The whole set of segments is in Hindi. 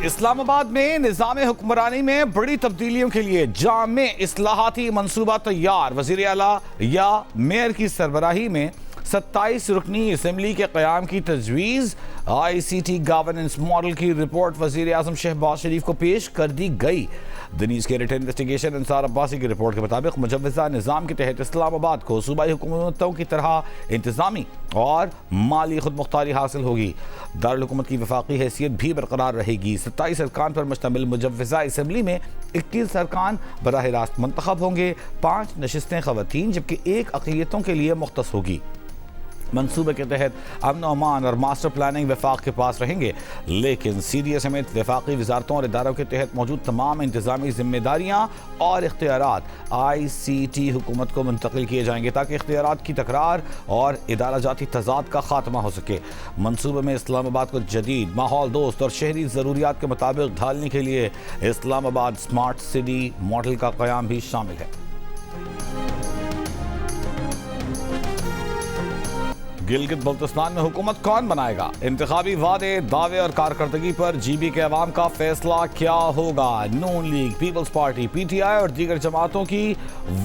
इस्लामाबाद में निज़ाम हुक्मरानी में बड़ी तब्दीलियों के लिए जामे इस्लाहाती मंसूबा तैयार। वज़ीर आला या मेयर की सरबराही में 27 रुकनी असम्बली के क़याम की तजवीज़। ICT गवर्नेंस मॉडल की रिपोर्ट वज़ीर आज़म शहबाज शरीफ को पेश कर दी गई। दनीश के रिट इन्वेस्टिगेशन अंसार अब्बासी की रिपोर्ट के मुताबिक मुजव्वज़ा निज़ाम के तहत इस्लामाबाद को सूबाई हुकूमतों की तरह इंतज़ामी और माली खुद मुख्तारी हासिल होगी। दारुल हुकूमत की वफाकी हैसियत भी बरकरार रहेगी। 27 अरकान पर मुश्तमिल मुजव्वज़ा असम्बली में 21 अरकान बराह रास्त मंतखब होंगे। 5 नशिस्तें ख़वातीन जबकि 1 अक़लियतों के लिए मुख्तस होगी। मंसूबे के तहत अमन अमान और मास्टर प्लानिंग वफाक के पास रहेंगे, लेकिन CDA समेत वफाकी वजारतों और इदारों के तहत मौजूद तमाम इंतजामी जिम्मेदारियाँ और इख्तियारात ICT हुकूमत को मुंतकिल किए जाएंगे ताकि इख्तियारात की तकरार और इदारा जाती तजाद का खात्मा हो सके। मंसूबे में इस्लामाबाद को जदीद माहौल दोस्त और शहरी ज़रूरियात के मुताबिक ढालने के लिए इस्लामाबाद स्मार्ट सिटी मॉडल का क़याम भी शामिल है। गिलगित बल्तिस्तान में हुकूमत कौन बनाएगा? इंतखाबी वादे, दावे और कारकर्दगी पर GB के अवाम का फैसला क्या होगा? नून लीग, पीपल्स पार्टी, PTI और दीगर जमातों की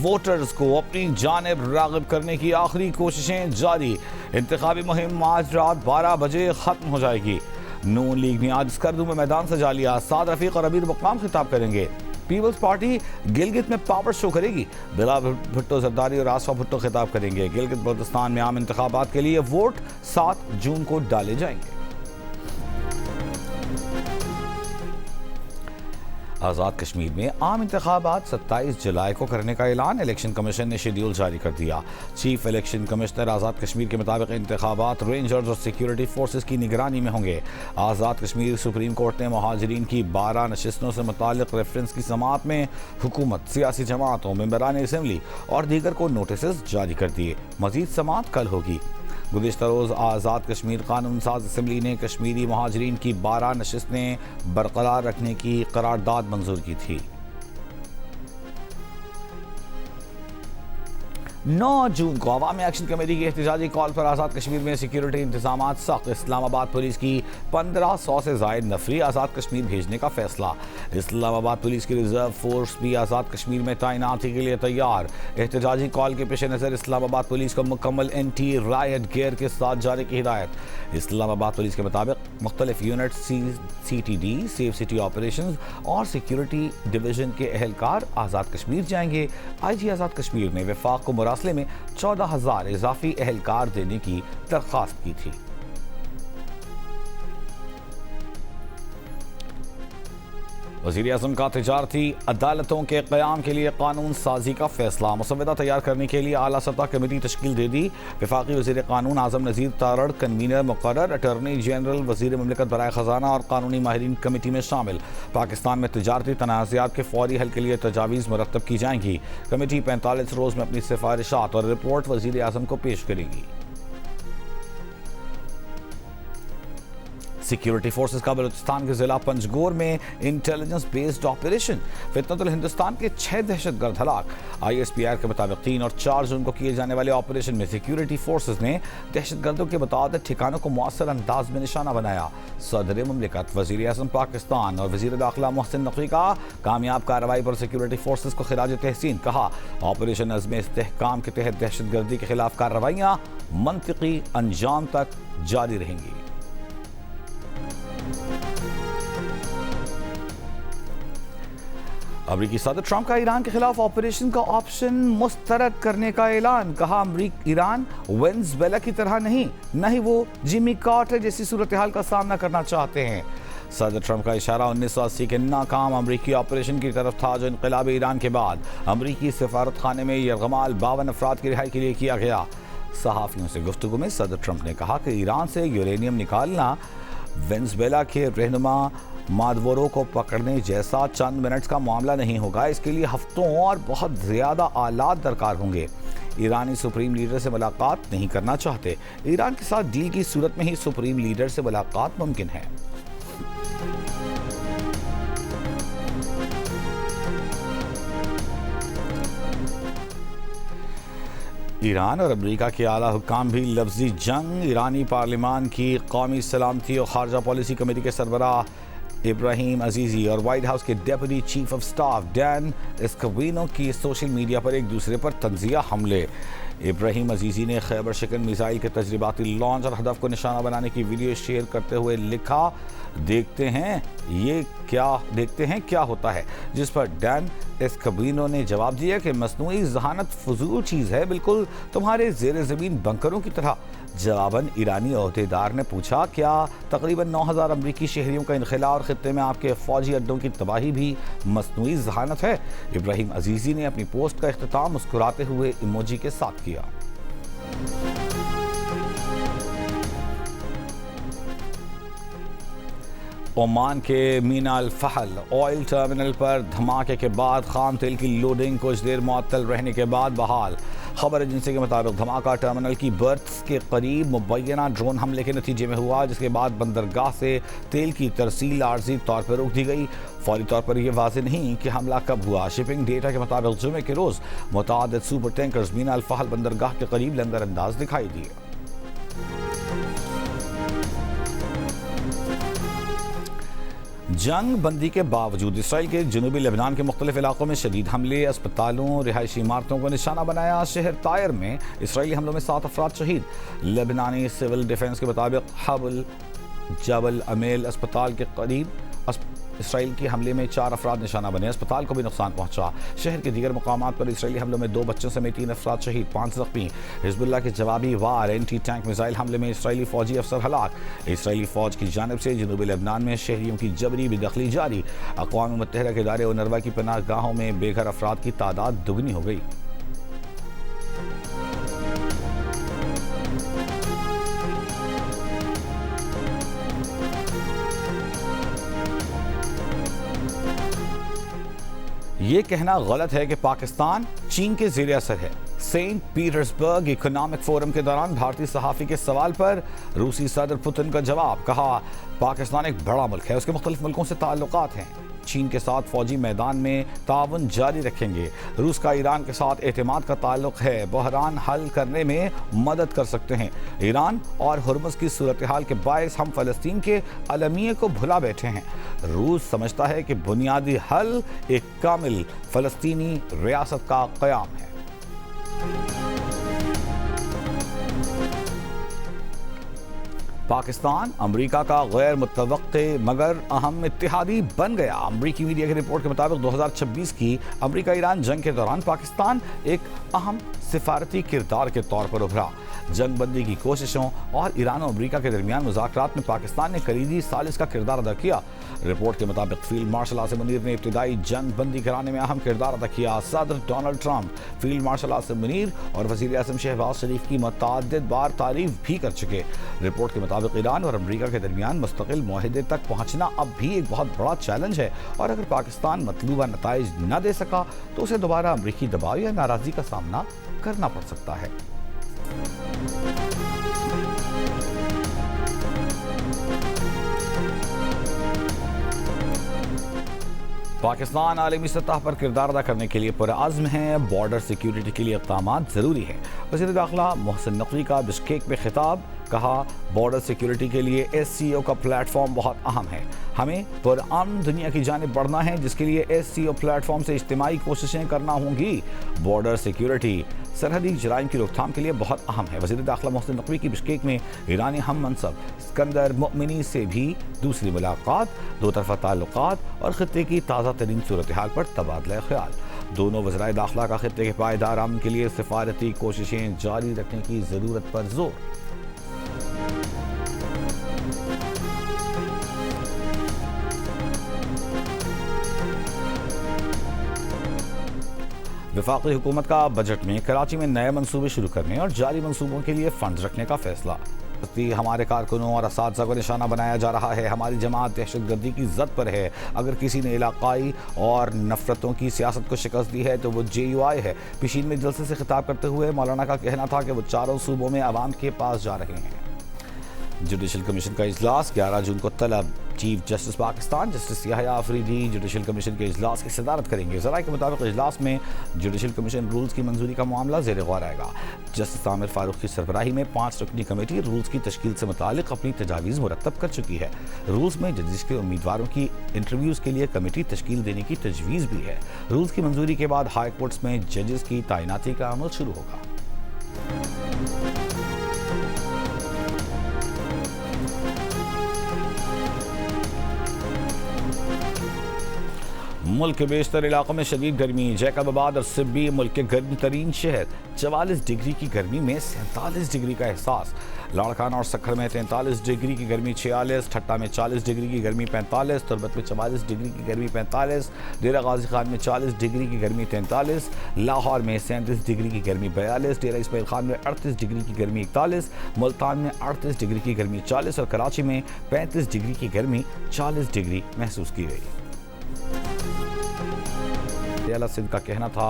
वोटर्स को अपनी जानिब राग़िब करने की आखिरी कोशिशें जारी। इंतखाबी मुहिम आज रात 12 बजे खत्म हो जाएगी। नून लीग ने आज स्कर्दू में मैदान सजा लिया। साद रफीक और अमीर मुक़ाम खिताब करेंगे। पीपल्स पार्टी गिलगित में पावर शो करेगी। बिलाल भुट्टो जरदारी और आसफा भुट्टो खिताब करेंगे। गिलगित बल्तिस्तान में आम इंतखाबात के लिए वोट 7 जून को डाले जाएंगे। आज़ाद कश्मीर में आम इंतखाबात 27 जुलाई को करने का ऐलान। इलेक्शन कमीशन ने शेड्यूल जारी कर दिया। Chief election commissioner Azad Kashmir के मुताबिक इंतखाबात रेंजर्स और सिक्योरिटी फोर्सेस की निगरानी में होंगे। आज़ाद कश्मीर सुप्रीम कोर्ट ने महाजरीन की 12 नशिस्तों से मुतालिक रेफरेंस की समाअत में हुकूमत, सियासी जमातों, मेंबरान असम्बली और दीगर को नोटिस जारी कर दिए। मजीद समाअत कल होगी। गुज़िश्ता रोज़ आज़ाद कश्मीर कानून साज असम्बली ने कश्मीरी महाजरीन की 12 नशिस्तें बरकरार रखने की करारदाद मंजूर की थी। 9 जून को अवामी एक्शन कमेटी की एहतजाजी कॉल पर आज़ाद कश्मीर में सिक्योरिटी इंतजाम सख्त। इस्लामाबाद पुलिस की 1500 से ज़ायद नफरी आज़ाद कश्मीर भेजने का फैसला। इस्लामाबाद पुलिस की रिजर्व फोर्स भी आज़ाद कश्मीर में तैनाती के लिए तैयार। एहतजाजी कॉल के पेश नज़र इस्लामाबाद पुलिस को मुकम्मल एंटी रायट गियर के साथ जारी की हिदायत। इस्लामाबाद पुलिस के मुताबिक मुख्तलिफ unit CTD, safe city operation और सिक्योरिटी डिवीजन के अहलकार आज़ाद कश्मीर जाएंगे। IG आज़ाद कश्मीर ने वफाक को मुरासले में 14,000 इजाफी अहलकार देने की दरख्वास्त की थी। वज़ीर आज़म का तिजारती अदालतों के क़याम के लिए कानून साजी का फैसला। मसवदा तैयार करने के लिए आला सतह कमेटी तश्कील दे दी। वफाकी वज़ीर कानून आज़म नज़ीर तारड़ कन्वीनर मुक़र्रर। अटॉर्नी जनरल, वज़ीर ममलिकत बराए ख़जाना और कानूनी माहिरीन कमेटी में शामिल। पाकिस्तान में तिजारती तनाज़ात के फौरी हल के लिए तजावीज़ मुरतब की जाएंगी। कमेटी 45 रोज़ में अपनी सिफारिशात और रिपोर्ट वज़ीर आज़म को पेश करेगी। सिक्योरिटी फोर्सेस का बलूचिस्तान के जिला पंजगोर में इंटेलिजेंस बेस्ड ऑपरेशन। फितनतुल हिंदुस्तान के 6 दहशतगर्द हलाक। ISPR के मुताबिक 3 और 4 जून को किए जाने वाले ऑपरेशन में सिक्योरिटी फोर्सेस ने दहशतगर्दों के मुताबिक ठिकानों को मौसर अंदाज में निशाना बनाया। सदर मुमलिकत, वज़ीर आज़म पाकिस्तान और वज़ीर दाखिला मोहसिन नकवी का कामयाब कार्रवाई पर सिक्योरिटी फोर्सेस को खिराज तहसीन। कहा, ऑपरेशन अज़्म इस्तेहकाम के तहत दहशतगर्दी के खिलाफ कार्रवाइयाँ मंतिकी अंजाम तक जारी रहेंगी। अमरीकी सदर ट्रंप का ईरान के खिलाफ ऑपरेशन का ऑप्शन मुस्तरद करने का ऐलान। कहा, ईरान वेनेज़ुएला की तरह नहीं, न ही वो जिमी कार्टर जैसी सूरत हाल का सामना करना चाहते हैं। सदर ट्रंप का इशारा 1980 के नाकाम अमरीकी ऑपरेशन की तरफ था जो इनक़िलाब ईरान के बाद अमरीकी सफारत खाने में यरगमाल 52 अफराद की रिहाई के लिए किया गया। सहाफ़ियों से गुफ्तगू में सदर ट्रंप ने कहा कि ईरान से यूरेनियम निकालना वेनेज़ुएला के रहनुमा मादवरो को पकड़ने जैसा चंद मिनट्स का मामला नहीं होगा। इसके लिए हफ्तों और बहुत ज़्यादा आलात दरकार होंगे। ईरानी सुप्रीम लीडर से मुलाकात नहीं करना चाहते। ईरान के साथ डील की सूरत में ही सुप्रीम लीडर से मुलाकात मुमकिन है। ईरान और अमेरिका के आला हुक्काम भी लफ्जी जंग। ईरानी पार्लिमान की कौमी सलामती और खारजा पॉलिसी कमेटी के सरबराह इब्राहिम अजीजी और व्हाइट हाउस के deputy chief of staff Dan Scavino की सोशल मीडिया पर एक दूसरे पर तंजिया हमले। इब्राहिम अजीजी ने खैबर शिकन मिसाइल के तजरिबाती लॉन्च और हदफ को निशाना बनाने की वीडियो शेयर करते हुए लिखा, देखते हैं क्या होता है, जिस पर डैन एस्कोविनो ने जवाब दिया कि मसनूई जहानत फजूल चीज़ है, बिल्कुल तुम्हारे ज़ेर ज़मीन बंकरों की तरह। जवाबन ईरानी अहदेदार ने पूछा, क्या तकरीबन 9000 अमरीकी शहरियों का इनखला और ख़ित्ते में आपके फ़ौजी अड्डों की तबाही भी मसनूई जहानत है? इब्राहिम अजीजी ने अपनी पोस्ट का इख्तिताम मुस्कुराते हुए इमोजी के साथ किया। ओमान के मीना अल फहल ऑयल टर्मिनल पर धमाके के बाद खाम तेल की लोडिंग कुछ देर मुअत्तल रहने के बाद बहाल। खबर एजेंसी के मुताबिक धमाका टर्मिनल की बर्थ्स के करीब मुबैना ड्रोन हमले के नतीजे में हुआ, जिसके बाद बंदरगाह से तेल की तरसील आर्जी तौर पर रोक दी गई। फौरी तौर पर यह वाज़ेह नहीं कि हमला कब हुआ। शिपिंग डेटा के मुताबिक जुमे के रोज़ मुतअद्दिद सुपर टैंकर्स मीना अल फहल बंदरगाह के करीब लंगर अंदाज दिखाई दिए। जंग बंदी के बावजूद इसराइल के जनूबी लेबनान के मुख्तलिफ इलाकों में शदीद हमले, अस्पतालों, रिहायशी इमारतों को निशाना बनाया। शहर तायर में इसराइली हमलों में 7 अफराद शहीद। लेबनानी सिविल डिफेंस के मुताबिक हबल जबल अमेल अस्पताल के करीब इसराइल के हमले में 4 अफराद निशाना बने। अस्पताल को भी नुकसान पहुंचा। शहर के दीगर मकामात पर इसराइली हमलों में 2 बच्चों समेत 3 अफराद शहीद, 5 जख्मी। हिजबुल्लाह के जवाबी वार एंटी टैंक मिसाइल हमले में इसराइली फौजी अफसर हलाक। इसराइली फौज की जानिब से जनूबी लेबनान में शहरियों की जबरी बेदखली जारी। अक़वाम मुत्तहिदा के इदारे उनरवा की पनाह गाहों में बेघर अफराद की तादाद दुगनी हो गई। ये कहना गलत है कि पाकिस्तान चीन के ज़ेर असर है। सेंट पीटर्सबर्ग इकोनॉमिक फोरम के दौरान भारतीय सहाफ़ी के सवाल पर रूसी सदर पुतिन का जवाब, कहा पाकिस्तान एक बड़ा मुल्क है, उसके मुख्तलिफ मुल्कों से ताल्लुकात हैं, चीन के साथ फौजी मैदान में ताउन जारी रखेंगे। रूस का ईरान के साथ एतमाद का ताल्लुक है, बहरान हल करने में मदद कर सकते हैं। ईरान और हुर्मुज़ की सूरत हाल के बायस हम फ़लस्तीन के अलमिये को भुला बैठे हैं। रूस समझता है कि बुनियादी हल एक कामिल फ़लस्तीनी रियासत का क़याम है। पाकिस्तान अमरीका का गैर मुतवक्के मगर अहम इत्तेहादी बन गया। अमरीकी मीडिया की रिपोर्ट के मुताबिक 2026 की अमरीका ईरान जंग के दौरान पाकिस्तान एक अहम सिफारती किरदार के तौर पर उभरा। जंग बंदी की कोशिशों और ईरान और अमरीका के दरमियान मुज़ाकरात में पाकिस्तान ने कलीदी सालिस का किरदार अदा किया। रिपोर्ट के मुताबिक फील्ड मार्शल आसिम मुनीर ने इब्तिदाई जंग बंदी कराने में अहम किरदार अदा किया। सदर Donald Trump field marshal Asim Munir और वज़ीर आज़म शहबाज शरीफ की मुतअद्दिद बार तारीफ भी कर चुके। रिपोर्ट के मुताबिक ईरान और अमरीका के दरमियान मुस्तकिल मुआहदे तक पहुँचना अब भी एक बहुत बड़ा चैलेंज है और अगर पाकिस्तान मतलूबा नताइज न दे सका तो उसे दोबारा अमरीकी दबाव या नाराज़गी का सामना करना पड़ सकता है। पाकिस्तान आलमी सतह पर किरदार अदा करने के लिए पुरअज़्म है। बॉर्डर सिक्योरिटी के लिए इक़दाम ज़रूरी है। वज़ीर दाखिला मोहसिन नकवी का बिश्केक में खिताब, कहा बॉर्डर सिक्योरिटी के लिए SCO का प्लेटफॉर्म बहुत अहम है। हमें पुरअमन दुनिया की जानिब बढ़ना है, जिसके लिए SCO प्लेटफॉर्म से इज्तिमाई कोशिशें करना होंगी। बॉर्डर सिक्योरिटी सरहदी जराइम की रोकथाम के लिए बहुत अहम है। वज़ीर दाखिला मोहसिन नकवी की बिश्केक में ईरानी हम मनसब सिकंदर मोमिनी से भी दूसरी मुलाकात, दो तरफ़ा ताल्लुकात और ख़ित्ते की ताज़ा तरीन सूरत हाल पर तबादला ख्याल। दोनों वज़राए दाखिला का ख़ित्ते के पायदार अमन के लिए सिफारती कोशिशें जारी रखने की ज़रूरत पर जोर। वफाकी हुकूमत का बजट में कराची में नए मंसूबे शुरू करने और जारी मंसूबों के लिए फंड रखने का फैसला। हमारे कारकुनों और असातिज़ा को निशाना बनाया जा रहा है। हमारी जमात दहशतगर्दी की जद पर है। अगर किसी ने इलाकाई और नफरतों की सियासत को शिकस्त दी है तो वो JUI है। पिशीन में जलसे से खिताब करते हुए मौलाना का कहना था कि वो चारों सूबों में आवाम के पास जा रहे हैं। जुडिशल कमीशन का इजलास 11 जून को तलब। Chief justice Pakistan justice Yahya Afridi judicial commission के इजलास की सदारत करेंगे। ज़राए के मुताबिक इजलास में जुडिशल कमीशन रूल्स की मंजूरी का मामला ज़ेर गौर आएगा। जस्टिस आमिर फारूक की सरबराही में 5 रुकनी कमेटी रूल्स की तश्कील से मुतालिक अपनी तजावीज़ मुरतब कर चुकी है। रूल्स में जजेस के उम्मीदवारों की इंटरव्यूज़ के लिए कमेटी तश्कील देने की तजवीज़ भी है। रूल्स की मंजूरी के बाद हाई कोर्ट्स में जजेस की तैनाती का अमल शुरू होगा। मुल्क के बेशतर इलाकों में शदीद गर्मी। जैकबाबाद और सिब्बी मुल्क के गर्म तरीन शहर। 44 डिग्री की गर्मी में 47 डिग्री का एहसास। लाड़काना और सखर में 43 डिग्री की गर्मी 46, ठट्टा में 40 डिग्री की गर्मी 45, तुरबत में 44 डिग्री की गर्मी 45, डेरा गाजी खान में 40 डिग्री की गर्मी 43, लाहौर में 37 डिग्री की गर्मी 42, डेरा इस्माइल खान में 38 डिग्री की गर्मी 41, मुल्तान में 38 डिग्री की गर्मी 40 और कराची में 35 डिग्री की गर्मी 40 डिग्री महसूस की गई। सिंध का कहना था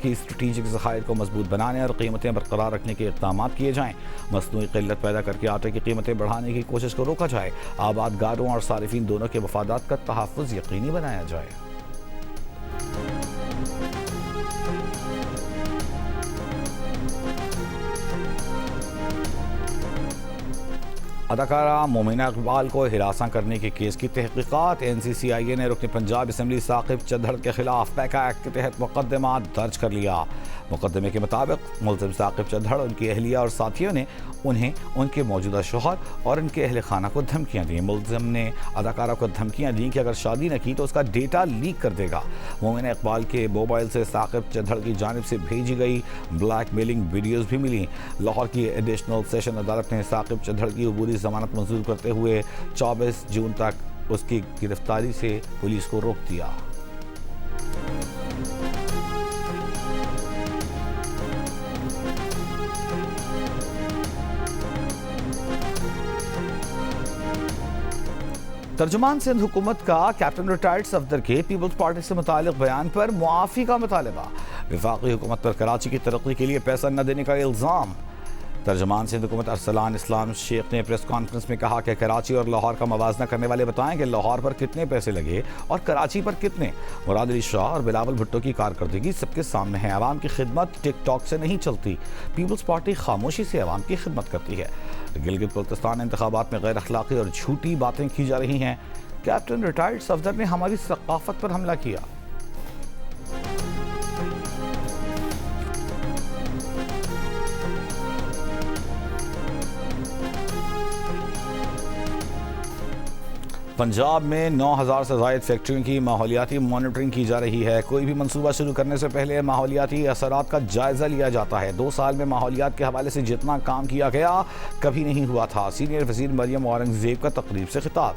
कि स्ट्रेटेजिक ज़खायर को मजबूत बनाने और कीमतें बरकरार रखने के इक़दाम किए जाएँ। मसनूई क़िल्लत पैदा करके आटे की कीमतें बढ़ाने की कोशिश को रोका जाए। आबादगारों और सारिफीन दोनों के मफादात का तहफ़्फ़ुज़ यकीनी बनाया जाए। अदाकारा मोमिना इकबाल को हिरासा करने के केस की तहकीकात। NCCIA ने रुकन पंजाब असम्बली साकिब चद्धड़ के खिलाफ पैका एक्ट के तहत मुकदमा दर्ज कर लिया। मुकदमे के मुताबिक मुलजिम साकिब चद्धड़, उनकी अहलिया और साथियों ने उन्हें, उनके मौजूदा शोहर और उनके अहल खाना को धमकियाँ दी। मुलजिम ने अदाकारा को धमकियाँ दी कि अगर शादी न की तो उसका डेटा लीक कर देगा। मोमिना इकबाल के मोबाइल से साकिब चद्धड़ की जानिब से भेजी गई ब्लैकमेलिंग वीडियोज़ भी मिली। लाहौर की एडिशनल सेशन अदालत ने साकिब चद्धड़ की अबूरी जमानत मंजूर करते हुए 24 जून तक उसकी गिरफ्तारी से पुलिस को रोक दिया। तर्जुमान सिंध हुकूमत का कैप्टन रिटायर्ड सफदर के पीपल्स पार्टी से मुतालिक बयान पर मुआफ़ी का मुतालबा। वफाकी हुकूमत पर कराची की तरक्की के लिए पैसा न देने का इल्ज़ाम। तर्जुमान सिंध हुकूमत अरसलान इस्लाम शेख ने प्रेस कॉन्फ्रेंस में कहा कि कराची और लाहौर का मवाजना करने वाले बताएं कि लाहौर पर कितने पैसे लगे और कराची पर कितने। मुराद अली शाह और बिलावल भुट्टो की कारकर्दगी सबके सामने है। आवाम की खिदमत टिकटॉक से नहीं चलती। पीपल्स पार्टी खामोशी से आवाम की खिदमत करती है। गिलगित बल्तिस्तान इंतखाबात में गैर अखलाकी और झूठी बातें की जा रही हैं। कैप्टन रिटायर्ड सफदर ने हमारी सकाफत पर हमला किया। पंजाब में 9000 से ज़ायद फैक्ट्रियों की माहौलियाती मॉनिटरिंग की जा रही है। कोई भी मंसूबा शुरू करने से पहले माहौलियाती असरात का जायज़ा लिया जाता है। 2 साल में माहौलियात के हवाले से जितना काम किया गया कभी नहीं हुआ था। सीनियर वज़ीर मरियम औरंगज़ेब का तकरीब से खिताब।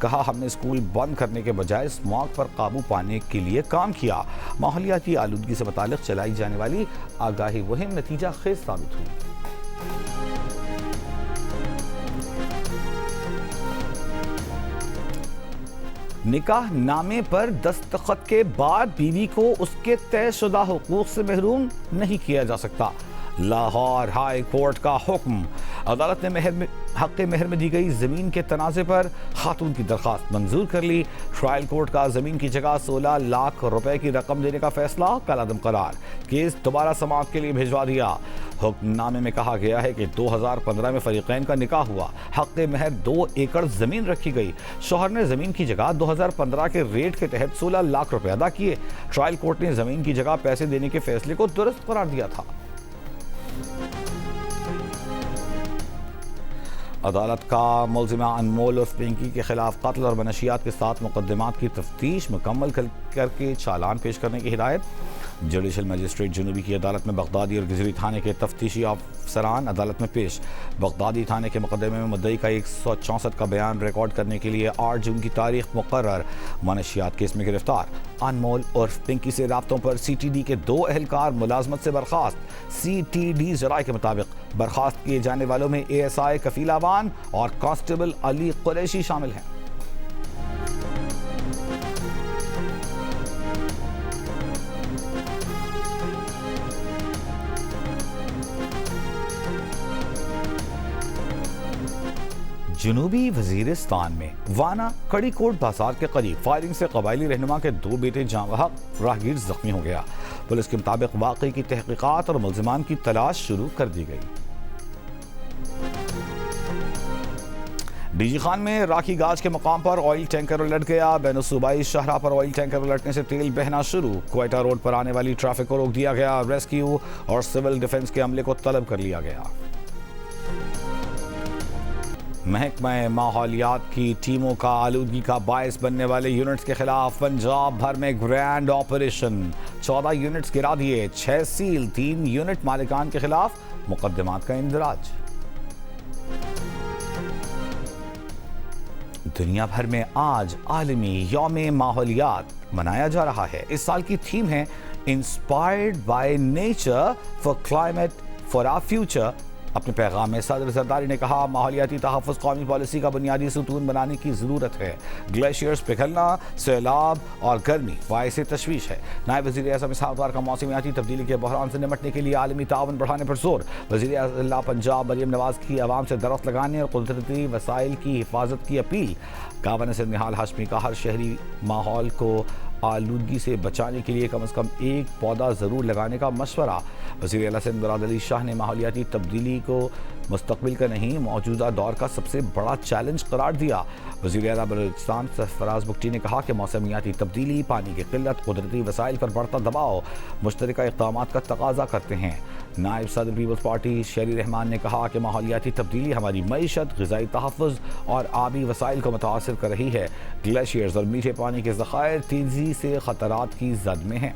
कहा, हमने स्कूल बंद करने के बजाय स्मॉग पर काबू पाने के लिए काम किया। माहौलियाती आलूदगी से मुताल्लिक़ चलाई जाने वाली आगाही मुहिम नतीजा खेज साबित हुई। निकाह नामे पर दस्तखत के बाद बीवी को उसके तयशुदा हुकूक से महरूम नहीं किया जा सकता। लाहौर हाई कोर्ट का हुक्म। अदालत ने हक़ महर में दी गई ज़मीन के तनाज़े पर खातून की दरख्वास्त मंजूर कर ली। ट्रायल कोर्ट का ज़मीन की जगह 16 लाख रुपए की रकम देने का फैसला कलअदम करार। केस दोबारा समाअत के लिए भिजवा दिया। हुक्मनामे में कहा गया है कि 2015 में फरीक़ैन का निकाह हुआ। हक़ महर 2 एकड़ ज़मीन रखी गई। शौहर ने ज़मीन की जगह 2015 के रेट के तहत 16 लाख रुपए अदा किए। ट्रायल कोर्ट ने ज़मीन की जगह पैसे देने के फैसले को दुरुस्त करार दिया था। अदालत का मुलजिमा अनमोल उर्फ पिंकी के खिलाफ कत्ल और मनशियात के साथ मुकदमात की तफ्तीश मुकम्मल करके चालान पेश करने की हिदायत। जुडिशल मजिस्ट्रेट जुनूबी की अदालत में बगदादी और गिजरी थाने के तफ्तीशी अफसरान अदालत में पेश। बगदादी थाने के मुकदमे में मुद्दई का 164 का बयान रिकॉर्ड करने के लिए 8 जून की तारीख मुकर्रर। मनशियात केस में गिरफ्तार अनमोल उर्फ पिंकी से राब्तों पर CTD के 2 एहलकार मुलाजमत से बर्खास्त। CTD ज़राए के मुताबिक बर्खास्त किए जाने वालों में ASI कफील आवान और कांस्टेबल अली कुरैशी शामिल हैं। जनूबी वजीरिस्तान में वाना कड़ीकोट बाजार के करीब फायरिंग से कबायली रहनुमा के 2 बेटे जाँ बहक, राहगीर जख्मी हो गया। पुलिस के मुताबिक वाकई की तहकीकात और मुल्जिमान की तलाश शुरू कर दी गई। डीजी खान में राखी गाज के मकाम पर ऑयल टैंकर उलट गया। बैन सूबाई शाहरा पर ऑयल टैंकर उलटने से तेल बहना शुरू। क्वेटा रोड पर आने वाली ट्रैफिक को रोक दिया गया। रेस्क्यू और सिविल डिफेंस के अमले को तलब कर लिया गया। महकमा माहौलियात की टीमों का आलूदगी का बायस बनने वाले यूनिट्स के खिलाफ पंजाब भर में ग्रैंड ऑपरेशन। 14 यूनिट्स गिरा दिए, 6 सील, 3 यूनिट मालिकान के खिलाफ मुकदमात का इंदराज। दुनिया भर में आज आलमी यौम माहौलियात मनाया जा रहा है। इस साल की थीम है inspired by nature for climate for our future. अपने पैगाम में सदर जरदारी ने कहा, माहौलियाती तहफ़्फ़ुज़ कौमी पॉलिसी का बुनियादी सुतून बनाने की ज़रूरत है। ग्लेशियर्स पिघलना, सैलाब और गर्मी बाइस तशवीश है। नायब वज़ीर आज़म इसहाक़ डार का मौसमियाती तब्दीली के बहरान से निपटने के लिए आलमी ताउन बढ़ाने पर जोर। वज़ीर आला पंजाब मरियम नवाज़ की आवाम से दरख्त लगाने और कुदरती वसाइल की हिफाजत की अपील। गवर्नर सिंध निहाल हाशमी का हर शहरी माहौल को आलूदगी से बचाने के लिए कम से कम एक पौधा ज़रूर लगाने का मशवरा। वज़ीर आला सिंध मुराद अली शाह ने माहौलियाती तब्दीली को मुस्तक़बिल का नहीं मौजूदा दौर का सबसे बड़ा चैलेंज करार दिया। वज़ीर आला बलूचिस्तान सरफराज बुगटी ने कहा कि मौसमियाती तब्दीली, पानी की किल्लत, कुदरती वसाइल पर बढ़ता दबाव मुश्तरका इक़दामात का तकाजा करते हैं। नायब सदर पीपल्स पार्टी शेरी रहमान ने कहा कि माहौलियाती तब्दीली हमारी मईशत, ग़िज़ाई तहफ़्फ़ुज़ और आबी वसाइल को मुतासिर कर रही है। ग्लेशियर्स और मीठे पानी के ज़खायर तेज़ी से ख़तरात की जद में हैं।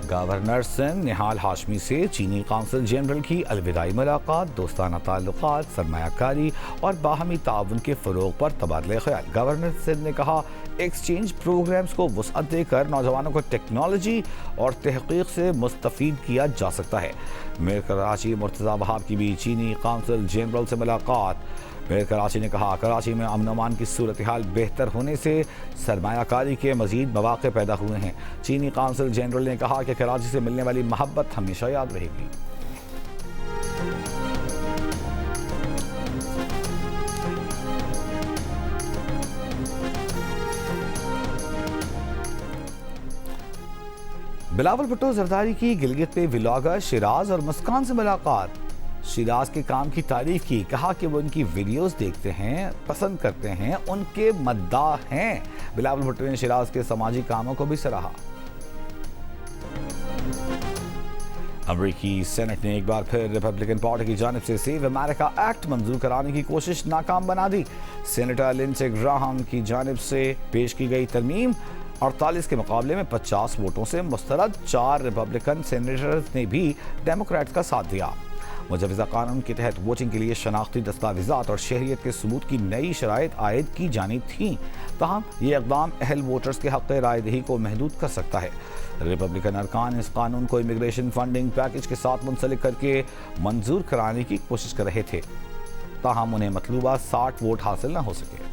गवर्नर सिंध निहाल हाशमी से चीनी काउंसिल जनरल की अलविदाई मुलाकात। दोस्ताना ताल्लुकात, सरमायाकारी और बाहमी ताउन के फ़रोग़ पर तबादला ख्याल। गवर्नर सिंध ने कहा, एक्सचेंज प्रोग्राम्स को वसअत देकर नौजवानों को टेक्नोलॉजी और तहक़ीक़ से मुस्तफ़ीद किया जा सकता है। मेयर कराची मुर्तज़ा वहाब की भी चीनी काउंसिल जनरल से मुलाकात। मेयर कराची ने कहा, कराची में अमन अमान की सूरत हाल बेहतर होने से सरमायाकारी के मज़ीद मौक़े पैदा हुए हैं। चीनी काउंसिल जनरल ने कहा कि कराची से मिलने वाली मोहब्बत हमेशा याद रहेगी। बिलावल भुट्टो जरदारी की गिलगित पे व्लॉगर शिराज और मुस्कान से मुलाकात। शिराज के काम की तारीफ की, कहा कि वो उनकी वीडियोस देखते हैं, पसंद करते हैं, उनके मद्दाह हैं। बिलावल भुट्टो ने शिराज के समाजी कामों को भी सराहा। अमेरिकी सेनेट ने एक बार फिर रिपब्लिकन पार्टी की जानिब से सेव अमेरिका एक्ट मंजूर कराने की कोशिश नाकाम बना दी। सेनेटर लिंडसे ग्राहम की जानिब से पेश की गई तरमीम 48 के मुकाबले में 50 वोटों से मुस्तरद। 4 रिपब्लिकन सेनेटर्स ने भी डेमोक्रेट्स का साथ दिया। मुजवज़ा कानून के तहत वोटिंग के लिए शनाख्ती दस्तावेज़ात और शहरियत के सबूत की नई शराइत आयद की जानी थी। तहम ये इक़दाम अहल वोटर्स के हक़ रायदही को महदूद कर सकता है। रिपब्लिकन अरकान इस कानून को इमिग्रेशन फंडिंग पैकेज के साथ मुंसलिक करके मंजूर कराने की कोशिश कर रहे थे, ताहम उन्हें मतलूबा 60 वोट हासिल न हो सके।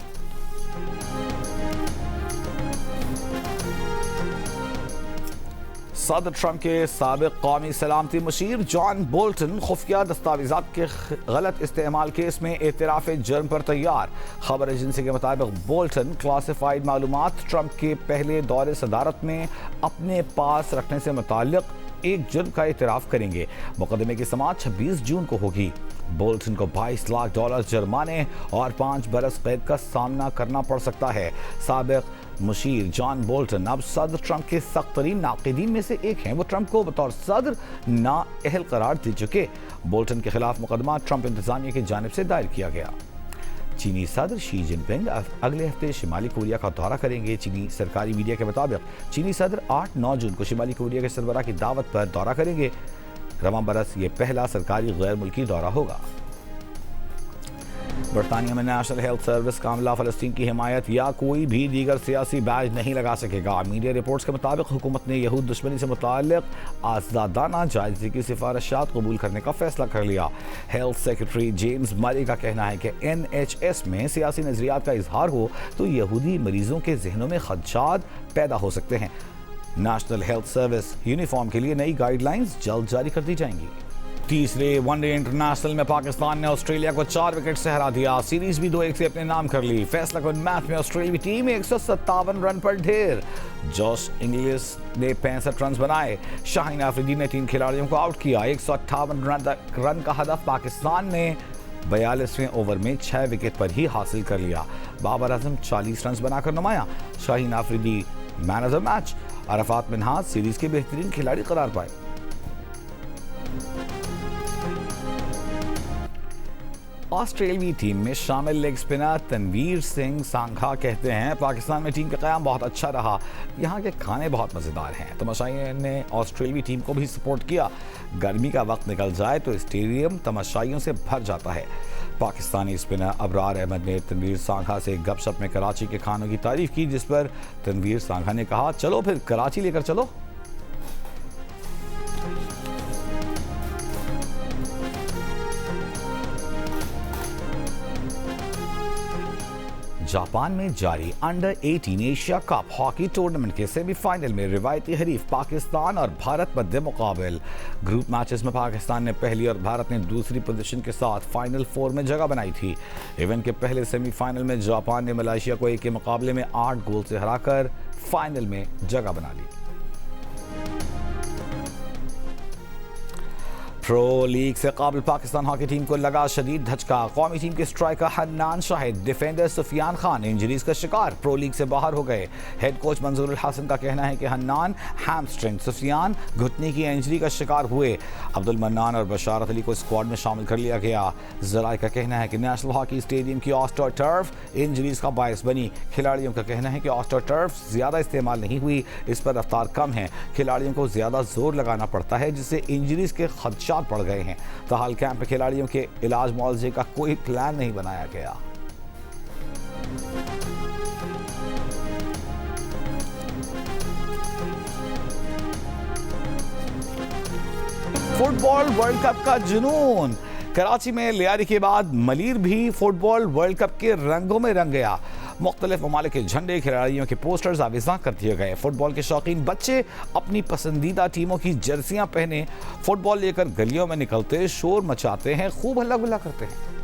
सदर ट्रंप के साबिक कौमी सलामती मुशीर जॉन बोल्टन खुफिया दस्तावेज़ात के गलत इस्तेमाल केस में एतराफ़ जुर्म पर तैयार। खबर एजेंसी के मुताबिक बोल्टन क्लासिफाइड मालूमात ट्रंप के पहले दौरे सदारत में अपने पास रखने से मुताल्लिक़ एक जुर्म का एतराफ़ करेंगे। मुकदमे की समाअत 26 जून को होगी। बोल्टन को $22 लाख जुर्माने और 5 बरस कैद का सामना करना पड़ सकता है। साबिक मुशीर जॉन बोल्टन अब सदर ट्रंप के सख्त तरीन नाक़िदीन में से एक हैं। वो ट्रंप को बतौर सदर नाअहल करार दे चुके। बोल्टन के खिलाफ मुकदमा ट्रंप इंतजामिया की जानिब से दायर किया गया। चीनी सदर शी जिनपिंग अगले हफ्ते शिमाली कोरिया का दौरा करेंगे। चीनी सरकारी मीडिया के मुताबिक चीनी सदर 8-9 जून को शिमाली कोरिया के सरबराह की दावत पर दौरा करेंगे। रवा बरस ये पहला सरकारी गैर मुल्की दौरा होगा। बरतानिया में नेशनल हेल्थ सर्विस का अमला फ़लस्तीन की हिमायत या कोई भी दीगर सियासी बैज नहीं लगा सकेगा। मीडिया रिपोर्ट्स के मुताबिक हुकूमत ने यहूद दुश्मनी से मुताल्लिक़ आज़ादाना जायज़े की सिफारिशात कबूल करने का फैसला कर लिया। हेल्थ सेक्रेटरी जेम्स मरी का कहना है कि NHS में सियासी नज़रियात का इजहार हो तो यहूदी मरीजों के जहनों में खदशात पैदा हो सकते हैं। नेशनल हेल्थ सर्विस यूनिफॉर्म के लिए नई गाइडलाइंस जल्द जारी कर दी जाएंगी। तीसरे वनडे इंटरनेशनल में पाकिस्तान ने ऑस्ट्रेलिया को 4 विकेट से हरा दिया। सीरीज भी 2-1 से अपने नाम कर ली। फैसला कुन मैच में ऑस्ट्रेलियाई टीम 157 रन पर ढेर। जॉश इंग्लिश ने 65 रन बनाए। शाहीन अफरीदी ने 3 खिलाड़ियों को आउट किया। 158 रन का हदफ पाकिस्तान ने 42वें ओवर में 6 विकेट पर ही हासिल कर लिया। बाबर आजम 40 रन बनाकर नुमाया। Shaheen Afridi man of the match. Arafat Minhaj series के बेहतरीन खिलाड़ी करार पाए। ऑस्ट्रेलियाई टीम में शामिल लेग स्पिनर तनवीर सिंह सांघा कहते हैं, पाकिस्तान में टीम का क़याम बहुत अच्छा रहा। यहाँ के खाने बहुत मज़ेदार हैं। तमाशाइयों ने ऑस्ट्रेलियाई टीम को भी सपोर्ट किया। गर्मी का वक्त निकल जाए तो स्टेडियम तमाशाइयों से भर जाता है। पाकिस्तानी स्पिनर अबरार अहमद ने तनवीर सांघा से गपशप में कराची के खानों की तारीफ की, जिस पर तनवीर सांघा ने कहा, चलो फिर कराची लेकर चलो। जापान में जारी under 18 Asia cup hockey tournament के सेमीफाइनल में रिवायती हरीफ पाकिस्तान और भारत मध्य मुकाबल। ग्रुप मैचेस में पाकिस्तान ने पहली और भारत ने दूसरी पोजीशन के साथ फाइनल 4 में जगह बनाई थी। इवेंट के पहले सेमीफाइनल में जापान ने मलेशिया को 1 के मुकाबले में 8 गोल से हराकर फाइनल में जगह बना ली। प्रो लीग से काबिल पाकिस्तान हॉकी टीम को लगा शदीद धचका। कौमी टीम के striker Hannan Shahid, defender Sufiyan Khan injuries का शिकार, प्रो लीग से बाहर हो गए। हेड कोच मंजूरुल हसन का कहना है कि हन्नान हैमस्ट्रिंग, सुफियान घुटने की इंजरी का शिकार हुए। अब्दुल मन्नान और बशारत अली को स्क्वाड में शामिल कर लिया गया। जराए का कहना है कि नेशनल हॉकी स्टेडियम की ऑस्ट्रो टर्फ इंजरीज का बायस बनी। खिलाड़ियों का कहना है कि ऑस्ट्रो टर्फ ज्यादा इस्तेमाल नहीं हुई, इस पर रफ्तार कम है। खिलाड़ियों को ज्यादा जोर लगाना पड़ता है, जिससे इंजरीज के खदशात बढ़ गए हैं। ताहाल कैंप में खिलाड़ियों के इलाज मुआवजे का कोई प्लान नहीं बनाया गया। फुटबॉल वर्ल्ड कप का जुनून। कराची में लियारी के बाद मलीर भी फुटबॉल वर्ल्ड कप के रंगों में रंग गया। मुख्तलिफ ममालिक के झंडे, खिलाड़ियों के पोस्टर्स आविज़ा कर दिए गए। फुटबॉल के शौकीन बच्चे अपनी पसंदीदा टीमों की जर्सियां पहने फुटबॉल लेकर गलियों में निकलते, शोर मचाते हैं, खूब हल्ला गुल्ला करते हैं।